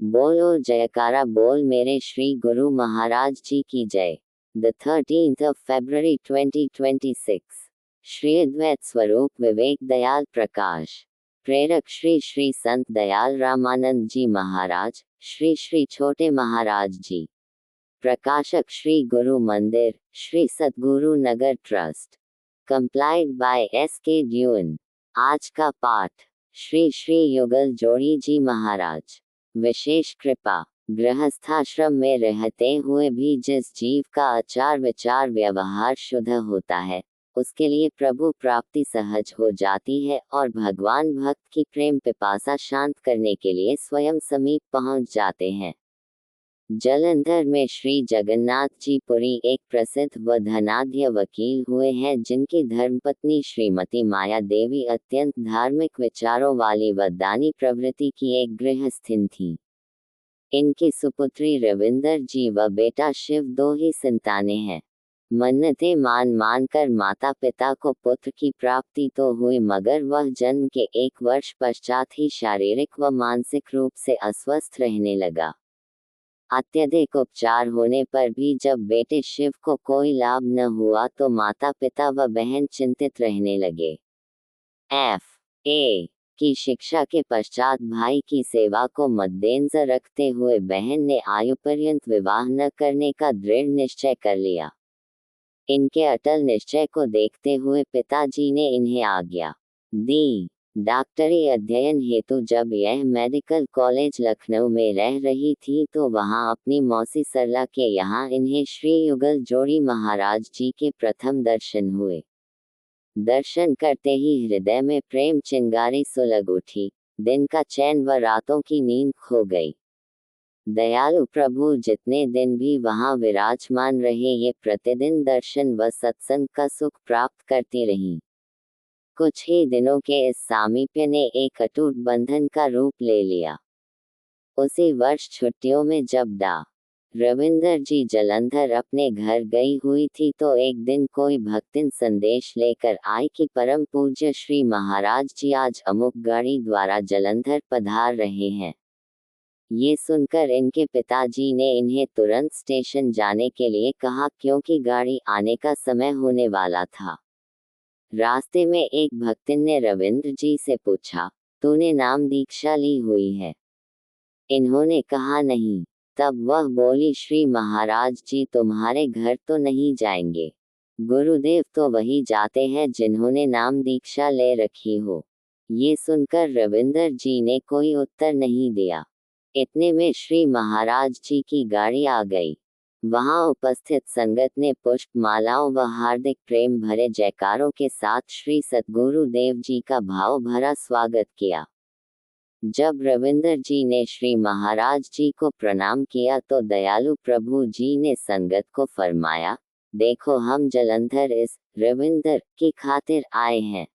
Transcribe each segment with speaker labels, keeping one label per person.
Speaker 1: बोलो जयकारा बोल मेरे श्री गुरु महाराज जी की जय। The 13th of February 2026 Shri Advaita स्वरूप विवेक दयाल प्रकाश। प्रेरक श्री श्री संत दयाल रामानंद जी महाराज, श्री श्री छोटे महाराज जी। प्रकाशक श्री गुरु मंदिर, Shri Satguru Nagar trust. Compiled by S.K. ड्यून। आज का पाठ श्री श्री युगल जोड़ी जी महाराज। विशेष कृपा। गृहस्थाश्रम में रहते हुए भी जिस जीव का आचार विचार व्यवहार शुद्ध होता है, उसके लिए प्रभु प्राप्ति सहज हो जाती है और भगवान भक्त की प्रेम पिपासा शांत करने के लिए स्वयं समीप पहुंच जाते हैं। जालंधर में श्री जगन्नाथ जी पुरी एक प्रसिद्ध व धनाढ्य वकील हुए हैं, जिनकी धर्मपत्नी श्रीमती माया देवी अत्यंत धार्मिक विचारों वाली व दानी प्रवृत्ति की एक गृहस्थिन थी। इनकी सुपुत्री रविंदर जी व बेटा शिव दो ही संतानें हैं। मन्नतें मान कर माता पिता को पुत्र की प्राप्ति तो हुई, मगर वह जन्म के 1 वर्ष पश्चात ही शारीरिक व मानसिक रूप से अस्वस्थ रहने लगा। अत्यधिक उपचार होने पर भी जब बेटे शिव को कोई लाभ न हुआ तो माता पिता व बहन चिंतित रहने लगे। F.A. की शिक्षा के पश्चात भाई की सेवा को मद्देनजर रखते हुए बहन ने आयुपर्यंत विवाह न करने का दृढ़ निश्चय कर लिया। इनके अटल निश्चय को देखते हुए पिताजी ने इन्हें आज्ञा दी। डॉक्टरी अध्ययन हेतु जब यह मेडिकल कॉलेज लखनऊ में रह रही थी तो वहां अपनी मौसी सरला के यहाँ इन्हें श्री युगल जोड़ी महाराज जी के प्रथम दर्शन हुए। दर्शन करते ही हृदय में प्रेम चिंगारी सुलग उठी, दिन का चैन व रातों की नींद खो गई। दयालु प्रभु जितने दिन भी वहां विराजमान रहे, ये प्रतिदिन दर्शन व सत्संग का सुख प्राप्त करती रहीं। कुछ ही दिनों के इस सामीप्य ने एक अटूट बंधन का रूप ले लिया। उसी वर्ष छुट्टियों में जब डा. रविंदर जी जालंधर अपने घर गई हुई थी तो एक दिन कोई भक्तिन संदेश लेकर आई कि परम पूज्य श्री महाराज जी आज अमुक गाड़ी द्वारा जालंधर पधार रहे हैं। ये सुनकर इनके पिताजी ने इन्हें तुरंत स्टेशन जाने के लिए कहा, क्योंकि गाड़ी आने का समय होने वाला था। रास्ते में एक भक्तिन ने रविंद्र जी से पूछा, तूने नाम दीक्षा ली हुई है? इन्होंने कहा नहीं। तब वह बोली, श्री महाराज जी तुम्हारे घर तो नहीं जाएंगे। गुरुदेव तो वही जाते हैं जिन्होंने नाम दीक्षा ले रखी हो। ये सुनकर रविंद्र जी ने कोई उत्तर नहीं दिया। इतने में श्री महाराज जी की गाड़ी आ गई। वहां उपस्थित संगत ने पुष्प मालाओं व हार्दिक प्रेम भरे जयकारों के साथ श्री सतगुरु देव जी का भाव भरा स्वागत किया। जब रविंदर जी ने श्री महाराज जी को प्रणाम किया तो दयालु प्रभु जी ने संगत को फरमाया, देखो हम जालंधर इस रविंदर की खातिर आए हैं,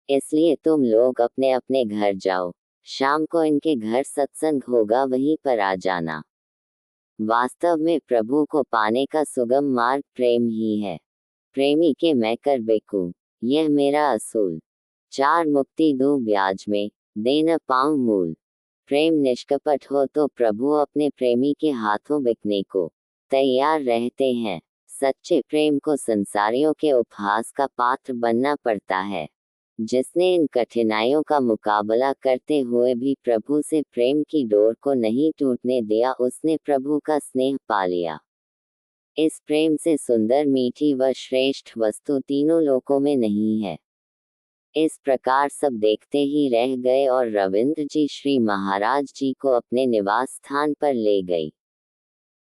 Speaker 1: इसलिए तुम लोग अपने अपने घर जाओ। शाम को इनके घर सत्संग होगा, वहीं पर आ जाना। वास्तव में प्रभु को पाने का सुगम मार्ग प्रेम ही है। प्रेमी के मैं कर बेकूं, यह मेरा असूल। 4 मुक्ति दूं ब्याज में, दे न पाऊं मूल। प्रेम निष्कपट हो तो प्रभु अपने प्रेमी के हाथों बिकने को तैयार रहते हैं। सच्चे प्रेम को संसारियों के उपहास का पात्र बनना पड़ता है। जिसने इन कठिनाइयों का मुकाबला करते हुए भी प्रभु से प्रेम की डोर को नहीं टूटने दिया, उसने प्रभु का स्नेह पा लिया। इस प्रेम से सुंदर, मीठी व श्रेष्ठ वस्तु तीनों लोकों में नहीं है। इस प्रकार सब देखते ही रह गए और रविंद्र जी श्री महाराज जी को अपने निवास स्थान पर ले गई।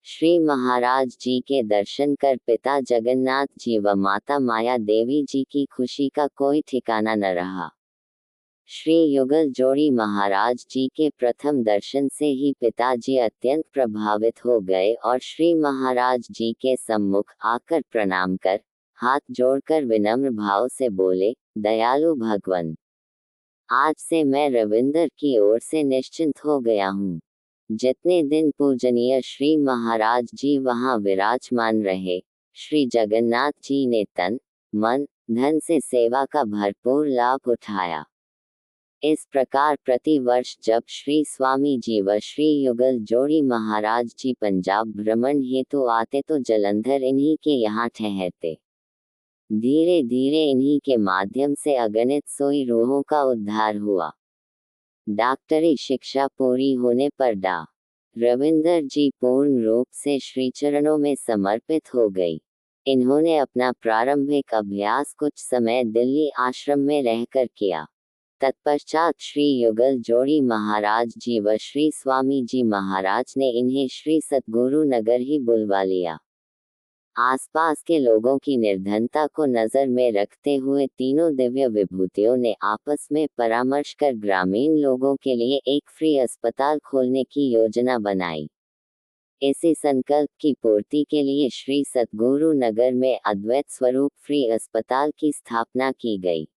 Speaker 1: श्री महाराज जी के दर्शन कर पिता जगन्नाथ जी व माता माया देवी जी की खुशी का कोई ठिकाना न रहा। श्री युगल जोड़ी महाराज जी के प्रथम दर्शन से ही पिताजी अत्यंत प्रभावित हो गए और श्री महाराज जी के सम्मुख आकर प्रणाम कर हाथ जोड़कर विनम्र भाव से बोले, दयालु भगवन, आज से मैं रविंदर की ओर से निश्चिंत हो गया हूँ। जितने दिन पूजनीय श्री महाराज जी वहां विराजमान रहे, श्री जगन्नाथ जी ने तन मन धन से सेवा का भरपूर लाभ उठाया। इस प्रकार प्रति वर्ष जब श्री स्वामी जी व श्री युगल जोड़ी महाराज जी पंजाब भ्रमण हेतु आते तो जालंधर इन्हीं के यहाँ ठहरते। धीरे धीरे इन्हीं के माध्यम से अगणित सोई रूहों का उद्धार हुआ। डॉक्टरी शिक्षा पूरी होने पर डा. रविंदर जी पूर्ण रूप से श्री चरणों में समर्पित हो गई। इन्होंने अपना प्रारंभिक अभ्यास कुछ समय दिल्ली आश्रम में रहकर किया। तत्पश्चात श्री युगल जोड़ी महाराज जी व श्री स्वामी जी महाराज ने इन्हें श्री सतगुरु नगर ही बुलवा लिया। आसपास के लोगों की निर्धनता को नजर में रखते हुए तीनों दिव्य विभूतियों ने आपस में परामर्श कर ग्रामीण लोगों के लिए एक फ्री अस्पताल खोलने की योजना बनाई। इसी संकल्प की पूर्ति के लिए श्री सतगुरु नगर में अद्वैत स्वरूप फ्री अस्पताल की स्थापना की गई।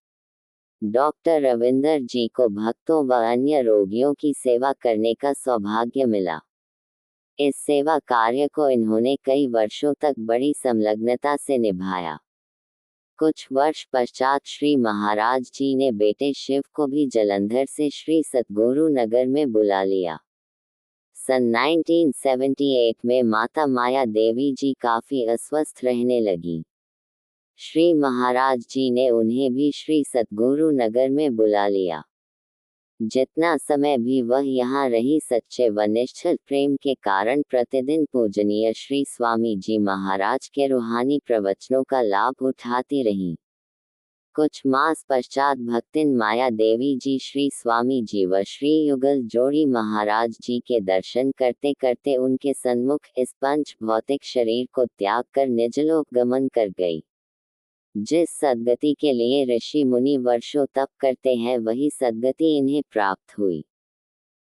Speaker 1: डॉक्टर रविंदर जी को भक्तों व अन्य रोगियों की सेवा करने का सौभाग्य मिला। इस सेवा कार्य को इन्होंने कई वर्षों तक बड़ी संलग्नता से निभाया। कुछ वर्ष पश्चात श्री महाराज जी ने बेटे शिव को भी जालंधर से श्री सतगुरु नगर में बुला लिया। सन 1978 में माता माया देवी जी काफी अस्वस्थ रहने लगी। श्री महाराज जी ने उन्हें भी श्री सतगुरु नगर में बुला लिया। जितना समय भी वह यहाँ रही, सच्चे व निश्चल प्रेम के कारण प्रतिदिन पूजनीय श्री स्वामी जी महाराज के रूहानी प्रवचनों का लाभ उठाती रहीं। कुछ मास पश्चात भक्तिन माया देवी जी श्री स्वामी जी व श्री युगल जोड़ी महाराज जी के दर्शन करते करते उनके सन्मुख इस पंच भौतिक शरीर को त्याग कर निजलोक गमन कर गई। जिस सद्गति के लिए ऋषि मुनि वर्षों तप करते हैं, वही सद्गति इन्हें प्राप्त हुई।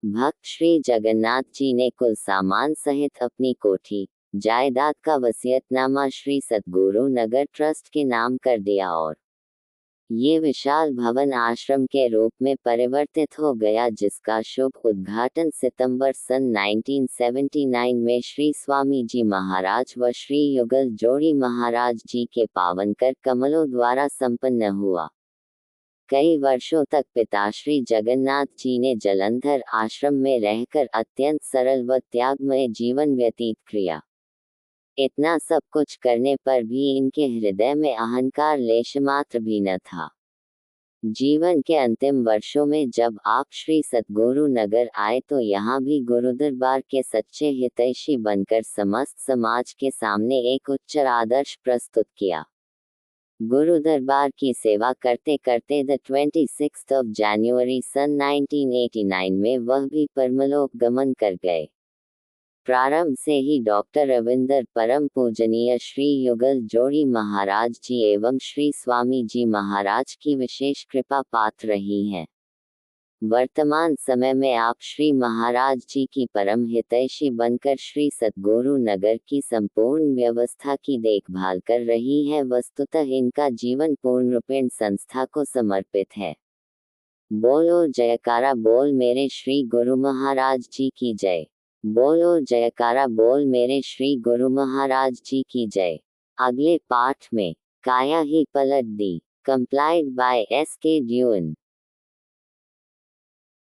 Speaker 1: भक्त श्री जगन्नाथ जी ने कुल सामान सहित अपनी कोठी जायदाद का वसीयतनामा श्री सतगुरु नगर ट्रस्ट के नाम कर दिया और ये विशाल भवन आश्रम के रूप में परिवर्तित हो गया, जिसका शुभ उद्घाटन सितंबर सन 1979 में श्री स्वामी जी महाराज व श्री युगल जोड़ी महाराज जी के पावनकर कमलों द्वारा संपन्न हुआ। कई वर्षों तक पिता श्री जगन्नाथ जी ने जालंधर आश्रम में रहकर अत्यंत सरल व त्यागमय जीवन व्यतीत किया। इतना सब कुछ करने पर भी इनके हृदय में अहंकार लेशमात्र भी न था। जीवन के अंतिम वर्षों में जब आप श्री सतगुरु नगर आए तो यहाँ भी गुरुदरबार के सच्चे हितैषी बनकर समस्त समाज के सामने एक उच्च आदर्श प्रस्तुत किया। गुरुदरबार की सेवा करते करते 26 जनवरी सन 1989 में वह भी परमलोक गमन कर गए। प्रारंभ से ही डॉक्टर रविंदर परम पूजनीय श्री युगल जोड़ी महाराज जी एवं श्री स्वामी जी महाराज की विशेष कृपा पात्र रही हैं। वर्तमान समय में आप श्री महाराज जी की परम हितैषी बनकर श्री सतगुरु नगर की संपूर्ण व्यवस्था की देखभाल कर रही हैं। वस्तुतः इनका जीवन पूर्ण रूपेण संस्था को समर्पित है। बोलो जयकारा बोल मेरे श्री गुरु महाराज जी की जय। बोलो जयकारा बोल मेरे श्री गुरु महाराज जी की जय। अगले पाठ में काया ही पलट दी, कंप्लाइड बाय एस के ड्यून।